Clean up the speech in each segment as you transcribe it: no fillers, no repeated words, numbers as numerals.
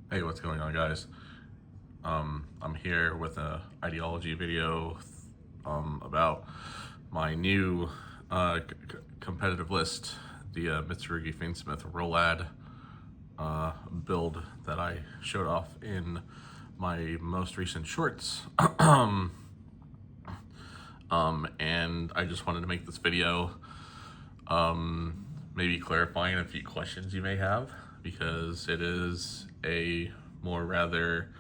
Hey, what's going on, guys? I'm here with a ideology video about my new competitive list, the Mitsurugi Fiendsmith RoLD build that I showed off in my most recent shorts. And I just wanted to make this video, maybe clarifying a few questions you may have, because it is a more rather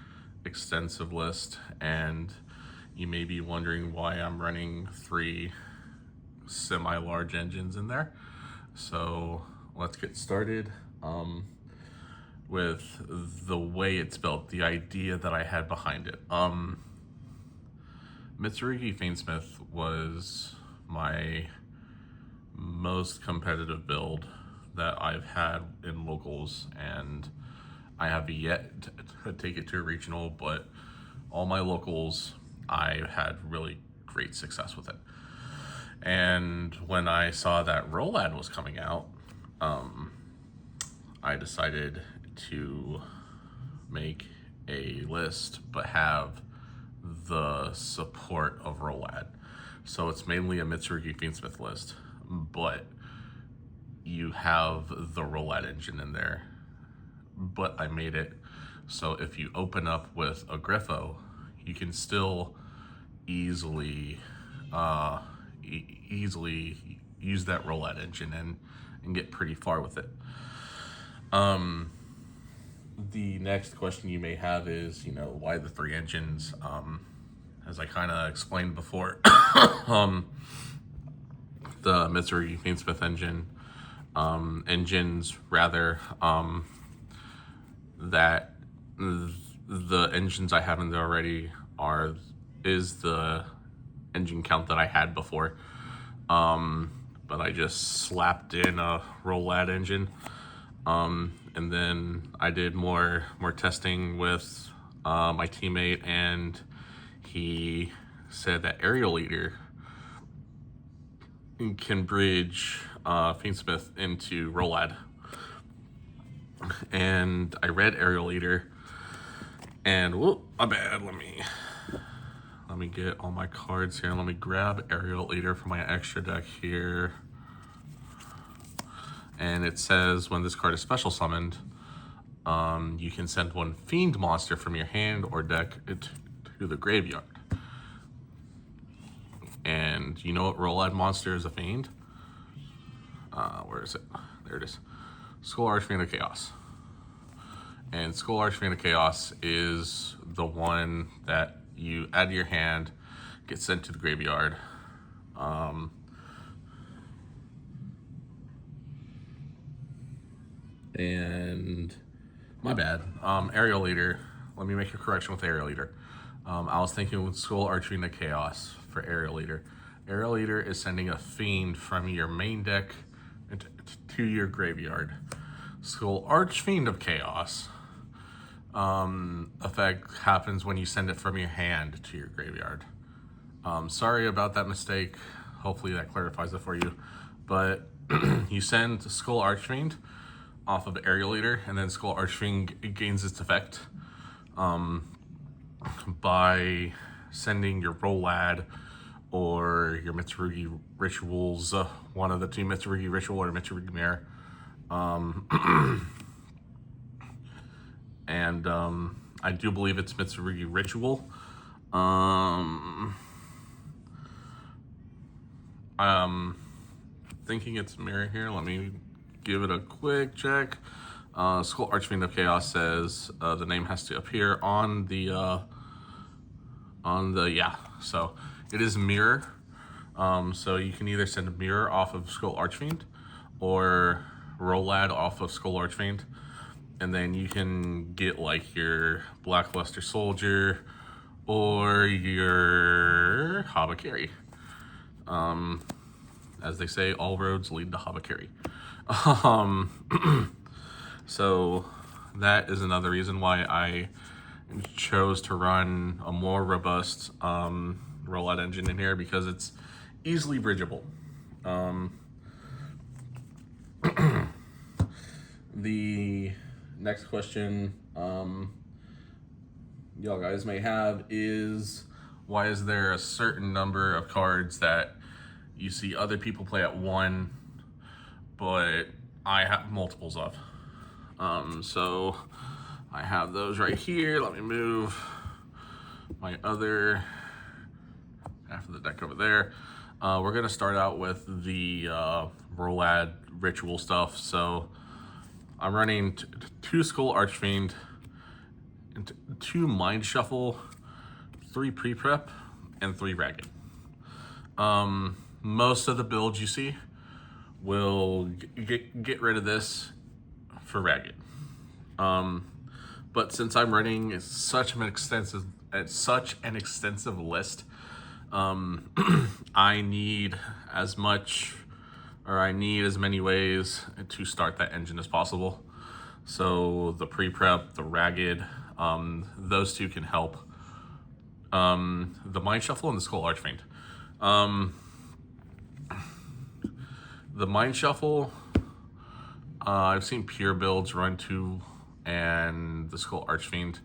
extensive list, and you may be wondering why I'm running 3 semi-large engines in there. So let's get started with the way it's built, the idea that I had behind it. Mitsurugi Fiendsmith was my most competitive build that I've had in locals, and I have yet to take it to a regional, but all my locals, I had really great success with it. And when I saw that RoLD was coming out, I decided to make a list but have the support of RoLD. So it's mainly a Mitsurugi Fiendsmith list, but you have the RoLD engine in there. But I made it so if you open up with a Griffo, you can still easily easily use that RoLD engine and get pretty far with it. The next question you may have is, why the 3 engines? As I kind of explained before, the Mitsurugi Fiendsmith engines rather, that the engines I have in there already is the engine count that I had before. But I just slapped in a RoLD engine. And then I did more testing with my teammate, and he said that Aerial Leader can bridge Fiendsmith into RoLD. And I read Aerial Leader, and whoop, my bad. Let me get all my cards here. Let me grab Aerial Leader from my extra deck here. And it says when this card is special summoned, you can send 1 fiend monster from your hand or deck to the graveyard. And you know what RoLD monster is a fiend? Where is it? There it is. Skull Archfiend of Chaos. And Skull Archfiend of Chaos is the one that you add to your hand, get sent to the graveyard. And my bad. Aerial Leader. Let me make a correction with Aerial Leader. I was thinking with Skull Archfiend of Chaos for Aerial Leader. Aerial Leader is sending a fiend from your main deck to your graveyard. Skull Archfiend of Chaos effect happens when you send it from your hand to your graveyard. Sorry about that mistake. Hopefully that clarifies it for you. But you send Skull Archfiend off of Aerial Leader, and then Skull Archfiend gains its effect by sending your RoLD or your Mitsurugi Rituals, one of the 2, Mitsurugi Ritual or Mitsurugi Mirror. And I do believe it's Mitsurugi Ritual. Thinking it's Mirror here. Let me give it a quick check. Skull Archfiend of Chaos says the name has to appear on the so it is Mirror. So you can either send a Mirror off of Skull Archfiend or RoLD off of Skull Archfiend, and then you can get like your Blackluster Soldier or your Habakiri. As they say, all roads lead to Habakiri. So that is another reason why I chose to run a more robust RoLD engine in here, because it's easily bridgeable. The next question y'all guys may have is, why is there a certain number of cards that you see other people play at 1, but I have multiples of? So I have those right here. Let me move my other half of the deck over there. We're gonna start out with the RoLD ritual stuff. So I'm running 2 Skull Archfiend, 2 Mind Shuffle, 3 Pre-Prep, and 3 Ragged. Most of the builds you see will get rid of this for Ragged. But since I'm running such an extensive list, I need as many ways to start that engine as possible. So the pre-prep, the Ragged, those 2 can help. The Mind Shuffle and the Skull Archfiend. The Mind Shuffle, I've seen pure builds run 2, and the Skull Archfiend,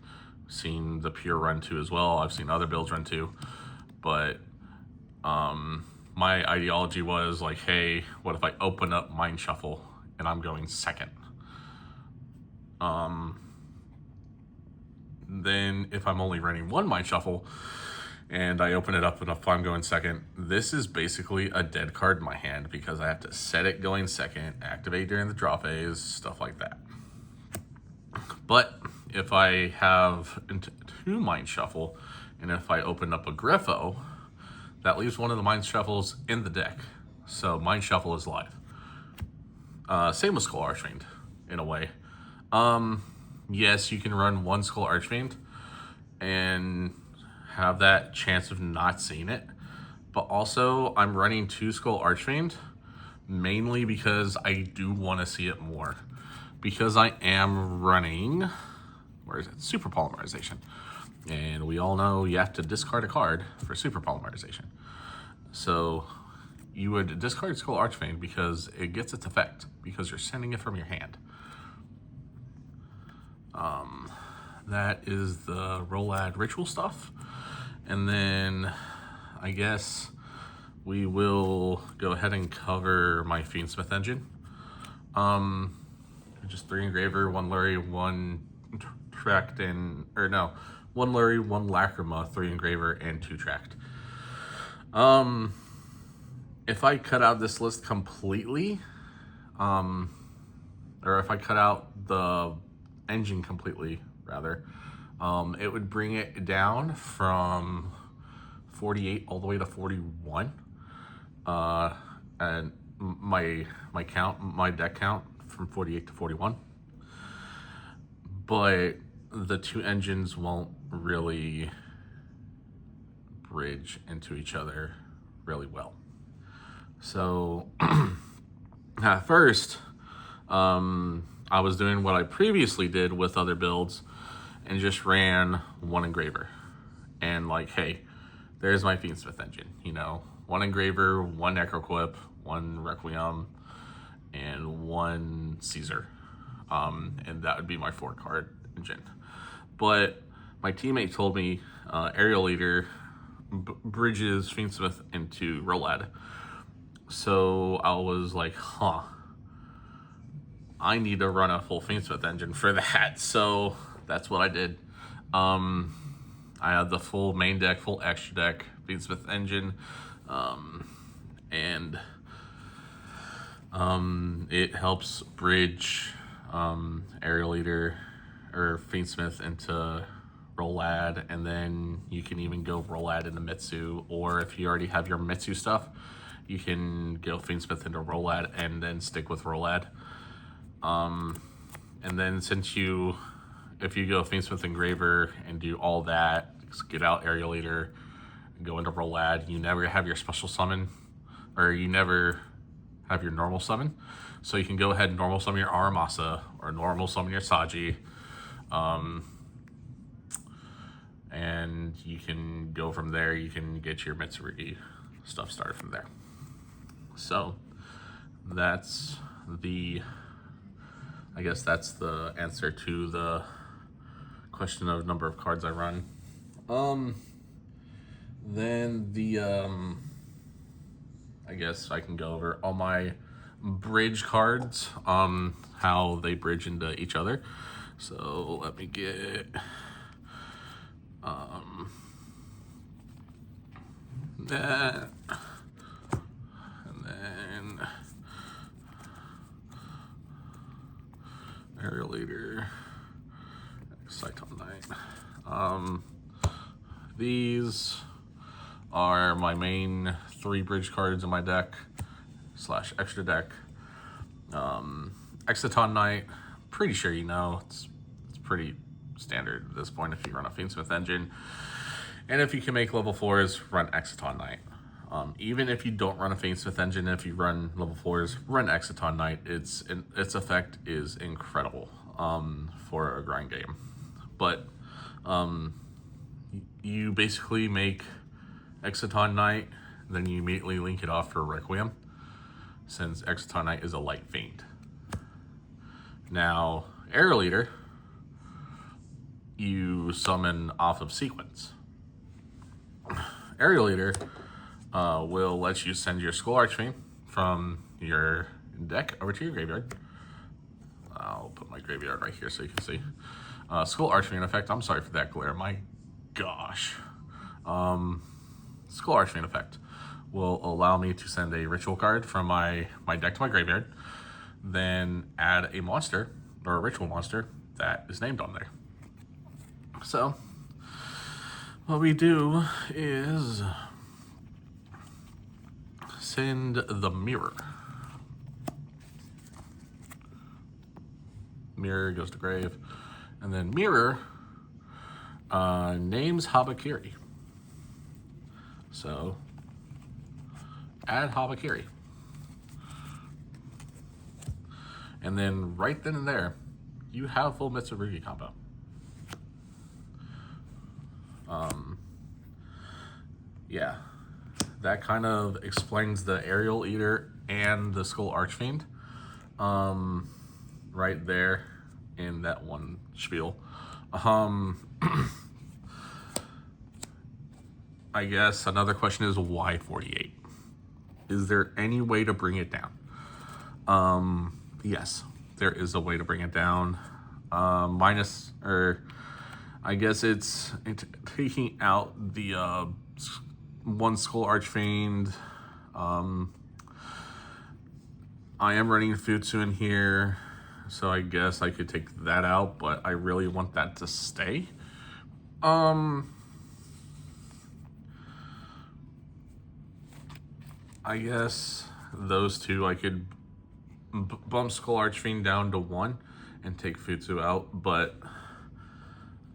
seen the pure run 2 as well. I've seen other builds run 2, but my ideology was like, hey, what if I open up Mind Shuffle and I'm going second? Then if I'm only running 1 Mind Shuffle and I open it up and if I'm going second, this is basically a dead card in my hand because I have to set it going second, activate during the draw phase, stuff like that. But if I have 2 Mind Shuffle and if I open up a Griffo, that leaves one of the Mind Shuffles in the deck. So Mind Shuffle is live. Same with Skull Archfiend, in a way. Yes, you can run 1 Skull Archfiend and have that chance of not seeing it. But also, I'm running 2 Skull Archfiend, mainly because I do want to see it more. Because I am running, where is it? Super Polymerization. And we all know you have to discard a card for Super Polymerization. So you would discard Skull Archfiend because it gets its effect, because you're sending it from your hand. That is the RoLD ritual stuff. And then I guess we will go ahead and cover my Fiendsmith engine. Just 3 Engraver, 1 Lurie, 1 Tract, 1 Lurie, 1 Lacrima, 3 Engraver, and 2 Tract. If I cut out this list completely, or if I cut out the engine completely, rather, it would bring it down from 48 all the way to 41. And my deck count from 48 to 41. But the 2 engines won't really bridge into each other really well. So at first, I was doing what I previously did with other builds and just ran 1 Engraver. And like, hey, there's my Fiendsmith engine, 1 Engraver, 1 Necroquip, 1 Requiem, and 1 Caesar. And that would be my 4-card engine. But my teammate told me Aerial Leader bridges Fiendsmith into RoLD. So I was like, I need to run a full Fiendsmith engine for that. So that's what I did. I had the full main deck, full extra deck, Fiendsmith engine. And it helps bridge Aerial Leader or Fiendsmith into RoLD, and then you can even go RoLD into Mitsu, or if you already have your Mitsu stuff, you can go Fiendsmith into RoLD and then stick with RoLD. And then if you go Fiendsmith Engraver and do all that, get out Aerial Leader, go into RoLD, you never have your special summon, or you never have your normal summon. So you can go ahead and normal summon your Aramasa or normal summon your Saji. And you can go from there. You can get your Mitsurugi stuff started from there. So that's the I guess that's the answer to the question of number of cards I run. Then I guess I can go over all my bridge cards, how they bridge into each other. So let me get that, and then Aerial Leader, Cyclone Knight. These are my main 3 bridge cards in my deck / extra deck. Exciton Knight, pretty sure you know, it's pretty standard at this point if you run a Fiendsmith engine. And if you can make level 4s, run Exciton Knight. Even if you don't run a Fiendsmith engine, if you run level 4s, run Exciton Knight. Its effect is incredible for a grind game. But you basically make Exciton Knight, then you immediately link it off for Requiem, since Exciton Knight is a light fiend. Now, Aerial Leader, you summon off of sequence. Aerial Leader will let you send your Skull Archfiend from your deck over to your graveyard. I'll put my graveyard right here so you can see. Skull Archfiend effect. I'm sorry for that glare. My gosh. Skull Archfiend effect will allow me to send a ritual card from my deck to my graveyard, then add a monster or a ritual monster that is named on there. So what we do is send the Mirror. Mirror goes to grave, and then Mirror names Habakiri. So add Habakiri. And then right then and there, you have full Mitsurugi combo. Yeah, that kind of explains the Aerial Eater and the Skull Archfiend right there in that one spiel. I guess another question is, why 48? Is there any way to bring it down? Yes, there is a way to bring it down. I guess it's taking out the one Skull Archfiend. I am running Futsu in here, so I guess I could take that out, but I really want that to stay. I guess those two, I could bump Skull Archfiend down to 1 and take Futsu out, but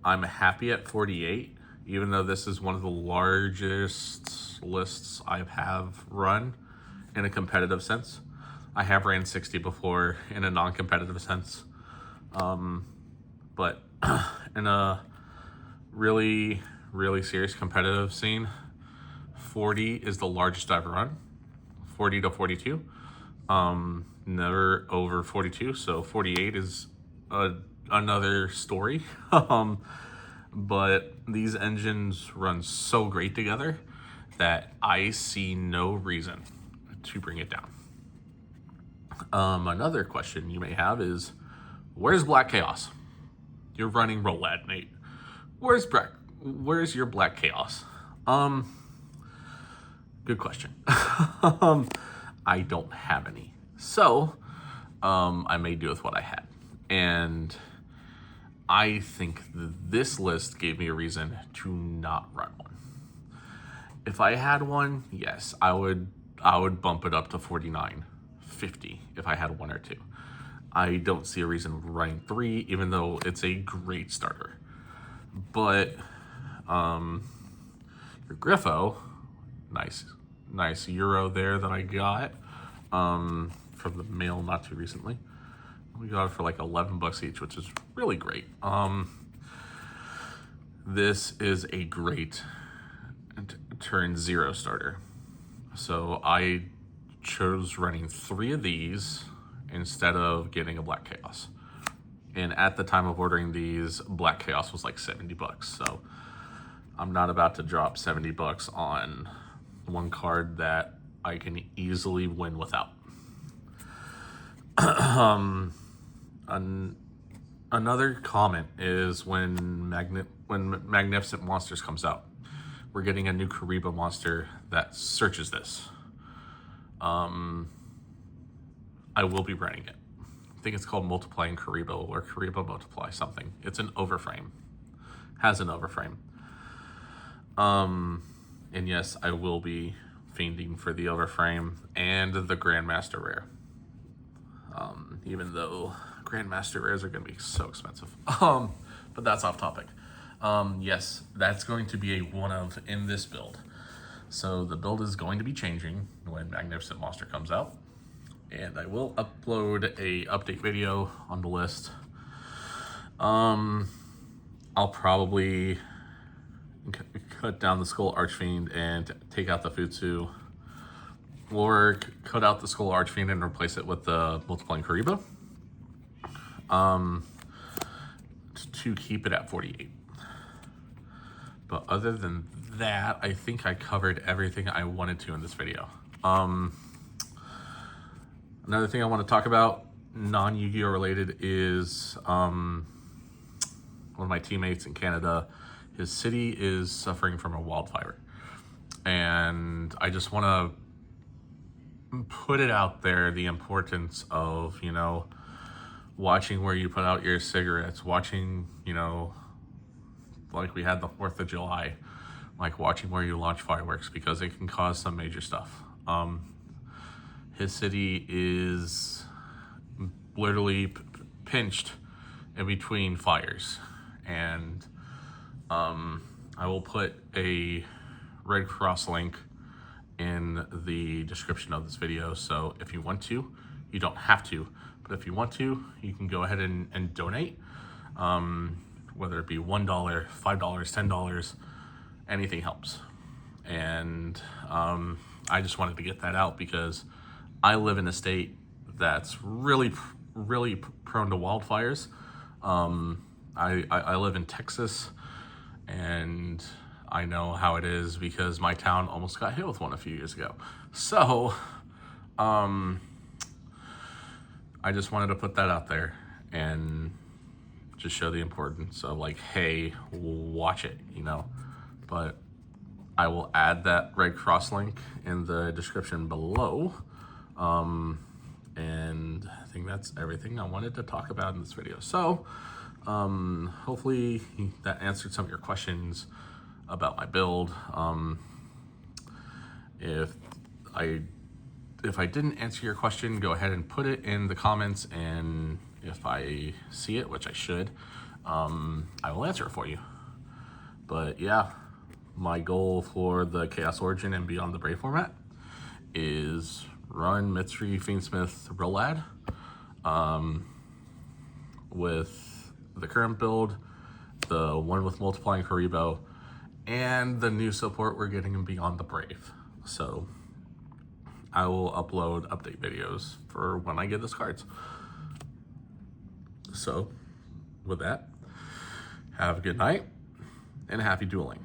I'm happy at 48, even though this is one of the largest lists I have run in a competitive sense. I have ran 60 before in a non-competitive sense, but in a really, really serious competitive scene, 40 is the largest I've run. 40 to 42, never over 42, so 48 is another story. But these engines run so great together that I see no reason to bring it down. Another question you may have is, where's Black Chaos? You're running RoLD, Nate. Where's your Black Chaos? Good question. I don't have any. So, I may do with what I had. And I think this list gave me a reason to not run one. If I had one, yes, I would bump it up to 49, 50 if I had 1 or 2. I don't see a reason running 3, even though it's a great starter. But your Griffo, nice Euro there that I got from the mail not too recently. We got it for like $11 each, which is really great. This is a great turn 0 starter. So I chose running 3 of these instead of getting a Black Chaos. And at the time of ordering these, Black Chaos was like 70 bucks. So I'm not about to drop 70 bucks on one card that I can easily win without. Another comment is when Magnificent Monsters comes out, we're getting a new Kariba monster that searches this. I will be running it. I think it's called Multiplying Karibo or Karibo Multiply something. It's an overframe. Has an overframe. And yes, I will be fiending for the overframe and the Grandmaster Rare. Even though Grandmaster Rares are going to be so expensive. But that's off topic. Yes, that's going to be a one of in this build. So the build is going to be changing when Magnificent Monster comes out. And I will upload a update video on the list. I'll probably cut down the Skull Archfiend and take out the Futsu, or cut out the Skull Archfiend and replace it with the Multiplying Kariba, to keep it at 48. But other than that, I think I covered everything I wanted to in this video. Another thing I want to talk about, non-Yu-Gi-Oh related, is one of my teammates in Canada. His city is suffering from a wildfire. And I just want to put it out there, the importance of, you know, watching where you put out your cigarettes, watching, you know, like we had the 4th of July, like watching where you launch fireworks, because it can cause some major stuff. His city is literally pinched in between fires, and I will put a Red Cross link in the description of this video. So if you want to, you don't have to, but if you want to, you can go ahead and donate, whether it be $1, $5, $10, anything helps. And I just wanted to get that out because I live in a state that's really prone to wildfires. I live in Texas, and I know how it is because my town almost got hit with one a few years ago. So I just wanted to put that out there and just show the importance of, like, hey, watch it, you know. But I will add that Red Cross link in the description below. And I think that's everything I wanted to talk about in this video. So hopefully that answered some of your questions about my build. If I didn't answer your question, go ahead and put it in the comments, and if I see it, which I should, I will answer it for you. But yeah, my goal for the Chaos Origin and Beyond the Brave format is run Mitsurugi Fiendsmith RoLD with the current build, the one with Multiplying Karibo, and the new support we're getting in Beyond the Brave. So I will upload update videos for when I get those cards. So with that, have a good night and happy dueling.